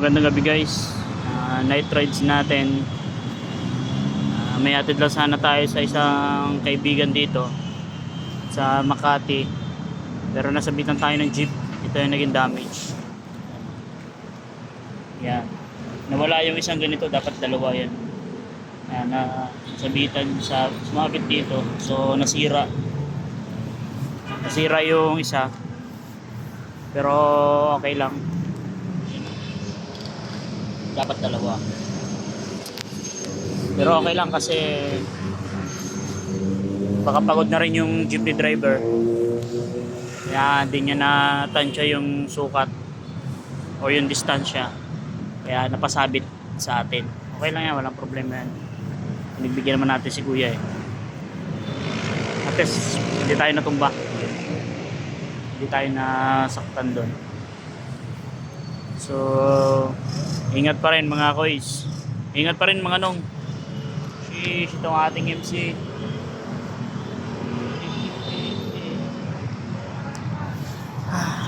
Magandang gabi guys. Night rides natin. May atid lang sana tayo sa isang kaibigan dito sa Makati. Pero nasabitan tayo ng jeep. Ito yung naging damage. Yan. Nawala yung isang ganito, dapat dalawa yan. Nasabitan sa sumabit dito. So nasira. Nasira yung isa. Pero okay lang. Dapat dalawa. Pero okay lang kasi baka pagod na rin yung jeepney driver. Kaya hindi niya natansya yung sukat o yung distansya. Kaya napasabit sa atin. Okay lang yan, walang problema yan. Pinagbigyan naman natin si kuya eh. At least hindi tayo natumba. Hindi tayo nasaktan doon. So ingat pa rin mga koys. Ingat pa rin mga nong. Itong ating MC.